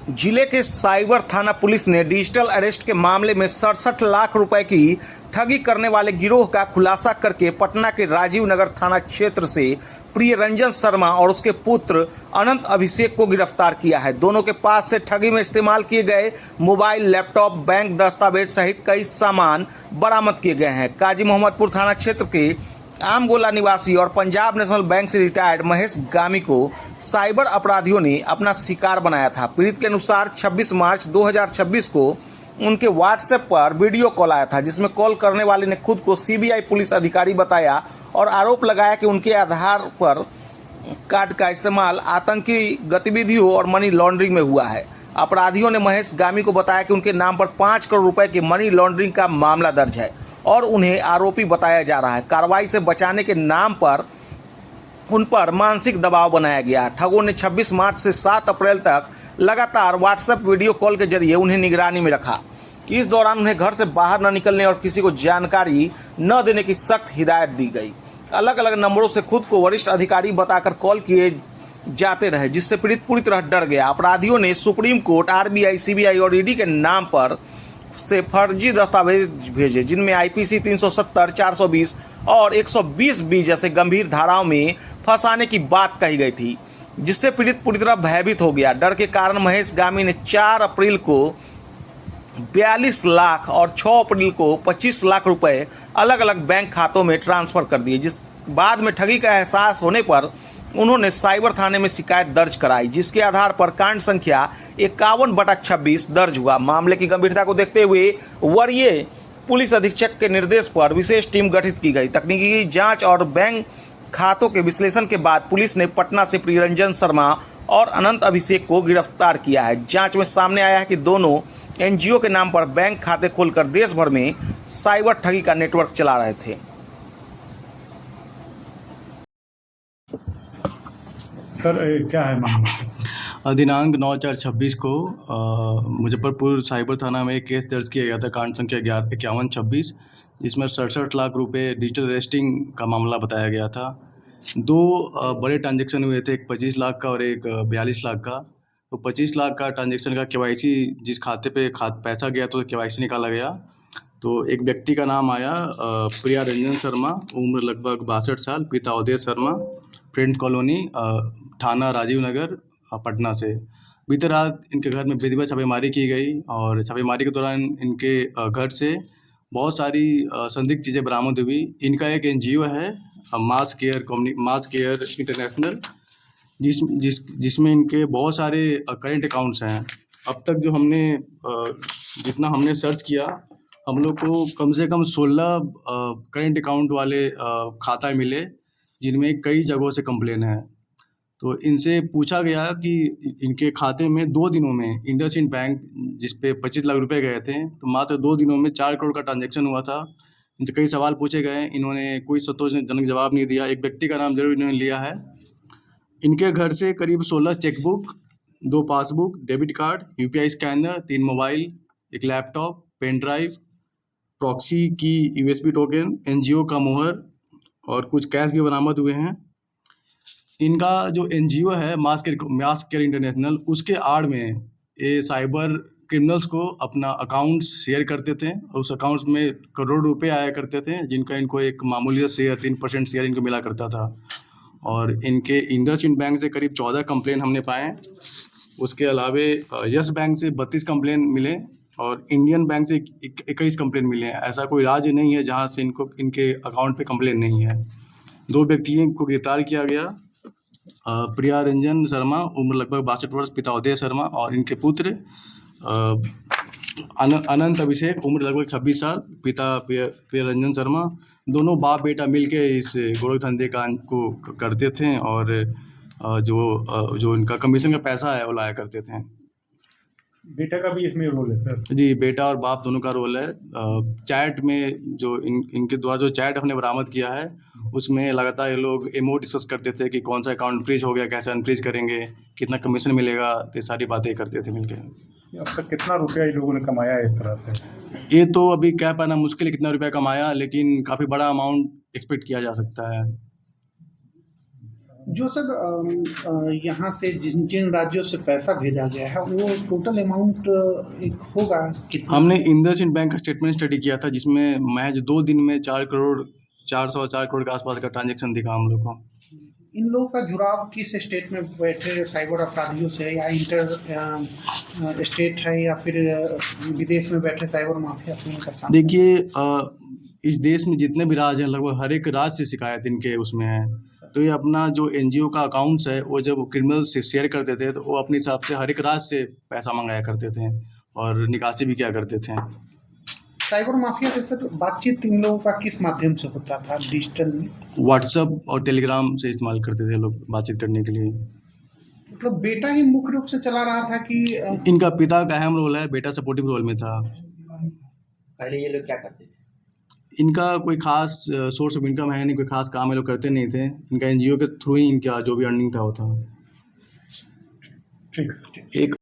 जिले के साइबर थाना पुलिस ने डिजिटल अरेस्ट के मामले में 67 लाख रुपए की ठगी करने वाले गिरोह का खुलासा करके पटना के राजीव नगर थाना क्षेत्र से प्रियरंजन शर्मा और उसके पुत्र अनंत अभिषेक को गिरफ्तार किया है। दोनों के पास से ठगी में इस्तेमाल किए गए मोबाइल, लैपटॉप, बैंक दस्तावेज सहित कई सामान बरामद किए गए हैं। काजी मोहम्मदपुर थाना क्षेत्र के आमगोला निवासी और पंजाब नेशनल बैंक से रिटायर्ड महेश गामी को साइबर अपराधियों ने अपना शिकार बनाया था। पीड़ित के अनुसार 26 मार्च 2026 को उनके व्हाट्सएप पर वीडियो कॉल आया था, जिसमें कॉल करने वाले ने खुद को सीबीआई पुलिस अधिकारी बताया और आरोप लगाया कि उनके आधार पर कार्ड का इस्तेमाल आतंकी गतिविधियों और मनी लॉन्ड्रिंग में हुआ है। अपराधियों ने महेश गामी को बताया कि उनके नाम पर 5 करोड़ रुपए की मनी लॉन्ड्रिंग का मामला दर्ज है और उन्हें आरोपी बताया जा रहा है। कार्रवाई से बचाने के नाम पर उन पर मानसिक दबाव बनाया गया। ठगों ने 26 मार्च से 7 अप्रैल तक लगातार व्हाट्सएप वीडियो कॉल के जरिए उन्हें निगरानी में रखा। इस दौरान उन्हें घर से बाहर न निकलने और किसी को जानकारी न देने की सख्त हिदायत दी गई। अलग अलग नंबरों से खुद को वरिष्ठ अधिकारी बताकर कॉल किए जाते रहे, जिससे पीड़ित पूरी तरह डर गया। अपराधियों ने सुप्रीम कोर्ट, आरबीआई, सीबीआई और ईडी के नाम पर से फर्जी दस्तावेज भेजे, जिनमें आईपीसी 370, 420 और 120B जैसे गंभीर धाराओं में फंसाने की बात कही गई थी, जिससे पीड़ित पूरी तरह भयभीत हो गया। डर के कारण महेश गामी ने 4 अप्रैल को 42 लाख और 6 अप्रैल को 25 लाख रुपए अलग अलग बैंक खातों में ट्रांसफर कर दिए। जिस बाद में ठगी का एहसास होने पर उन्होंने साइबर थाने में शिकायत दर्ज कराई, जिसके आधार पर कांड संख्या 51/26 दर्ज हुआ। मामले की गंभीरता को देखते हुए वरीय पुलिस अधीक्षक के निर्देश पर विशेष टीम गठित की गई। तकनीकी जांच और बैंक खातों के विश्लेषण के बाद पुलिस ने पटना से प्रियरंजन शर्मा और अनंत अभिषेक को गिरफ्तार किया है। जांच में सामने आया है कि दोनों एनजीओ के नाम पर बैंक खाते खोलकर देश भर में साइबर ठगी का नेटवर्क चला रहे थे। सर क्या है मामला? दिनांक 9/4/26 को मुजफ्फरपुर साइबर थाना में एक केस दर्ज किया गया था, कांड संख्या 5126, जिसमें 67 लाख रुपए डिजिटल अरेस्टिंग का मामला बताया गया था। 2 बड़े ट्रांजैक्शन हुए थे, एक 25 लाख का और एक 42 लाख का। तो 25 लाख का ट्रांजैक्शन का केवाईसी, जिस खाते पे पैसा गया तो केवाईसी निकाला गया। तो एक व्यक्ति का नाम आया प्रियरंजन शर्मा, उम्र लगभग 62 साल, पिता उदय शर्मा, फ्रेंड्स कॉलोनी, थाना राजीव नगर, पटना से। बीती रात इनके घर में विधिवत छापेमारी की गई और छापेमारी के दौरान इनके घर से बहुत सारी संदिग्ध चीज़ें बरामद हुई। इनका एक एनजीओ है, मास केयर इंटरनेशनल, जिसमें इनके बहुत सारे करेंट अकाउंट्स हैं। अब तक जो जितना हमने सर्च किया, हम लोग को कम से कम 16 करेंट अकाउंट वाले खाता मिले, जिनमें कई जगहों से कंप्लेन है। तो इनसे पूछा गया कि इनके खाते में 2 दिनों में इंडसइंड बैंक, जिस पे 25 लाख रुपए गए थे, तो मात्र 2 दिनों में 4 करोड़ का ट्रांजैक्शन हुआ था। इनसे कई सवाल पूछे गए, इन्होंने कोई संतोषजनक जवाब नहीं दिया। एक व्यक्ति का नाम जरूर इन्होंने लिया है। इनके घर से करीब 16 chequebook, 2 passbook, debit card, UPI scanner, 3 mobile, एक लैपटॉप, पेन ड्राइव, प्रॉक्सी की यूएसबी टोकन, एनजीओ का मुहर और कुछ कैश भी बरामद हुए हैं। इनका जो एनजीओ है मास केयर इंटरनेशनल, उसके आड़ में ये साइबर क्रिमिनल्स को अपना अकाउंट्स शेयर करते थे और उस अकाउंट्स में करोड़ रुपए आया करते थे, जिनका इनको एक मामूली शेयर 3% शेयर इनको मिला करता था। और इनके इंडसइंड बैंक से करीब 14 कंप्लेन हमने पाए। उसके अलावे यस बैंक से 32 कंप्लेन मिले और इंडियन बैंक से 21 कंप्लेन मिले हैं। ऐसा कोई राज्य नहीं है जहाँ से इनके अकाउंट पे कंप्लेन नहीं है। 2 व्यक्तियों को गिरफ्तार किया गया, प्रियरंजन शर्मा, उम्र लगभग 62 वर्ष, पिता उदय शर्मा, और इनके पुत्र अनंत अभिषेक, उम्र लगभग 26 साल, पिता प्रियरंजन शर्मा। दोनों बाप बेटा मिलके इस गोरख धंधे को करते थे और जो इनका कमीशन का पैसा है वो लाया करते थे। बेटा का भी इसमें रोल है सर? जी, बेटा और बाप दोनों का रोल है। चैट में जो इनके द्वारा जो चैट हमने बरामद किया है, उसमें लगातार ये लोग एमओ डिस्कस करते थे कि कौन सा अकाउंट फ्रीज हो गया, कैसे अनफ्रीज करेंगे, कितना कमीशन मिलेगा, ये सारी बातें करते थे मिलके। अब तक कितना रुपया इन लोगों ने कमाया है इस तरह से? ये तो अभी कह पाना मुश्किल है कितना रुपया कमाया, लेकिन काफ़ी बड़ा अमाउंट एक्सपेक्ट किया जा सकता है। जो सर यहाँ से जिन जिन राज्यों से पैसा भेजा गया है वो टोटल अमाउंट एक होगा कितना? हमने इंडसइंड बैंक का स्टेटमेंट स्टडी किया था जिसमें महज 2 दिन में 4 करोड़ के आसपास का ट्रांजैक्शन दिखा हम लोग को। इन लोगों का जुड़ाव किस स्टेट में बैठे साइबर अपराधियों से, या इंटर स्टेट है, या फिर विदेश में बैठे साइबर माफिया से इनका साथ? देखिए इस देश में जितने भी राज्य हैं लगभग हर एक राज्य से शिकायत इनके उसमें है। तो ये अपना जो एनजीओ का अकाउंट्स है वो जब क्रिमिनल से शेयर करते थे तो वो अपने हिसाब से हर एक राज्य से पैसा मंगाया करते थे और निकासी भी किया करते थे। साइबर माफिया से सर बातचीत इन लोगों का किस माध्यम से होता था डिजिटल में? व्हाट्सएप और टेलीग्राम से इस्तेमाल करते थे लोग बातचीत करने के लिए। मतलब बेटा ही मुख्य रूप से चला रहा था कि इनका पिता का अहम रोल है, बेटा सपोर्टिव रोल में था। पहले ये लोग क्या करते थे? इनका कोई खास सोर्स ऑफ इनकम है नहीं, कोई खास काम ये लोग करते नहीं थे। इनका एनजीओ के थ्रू ही इनका जो भी अर्निंग था वो था। ठीक है। एक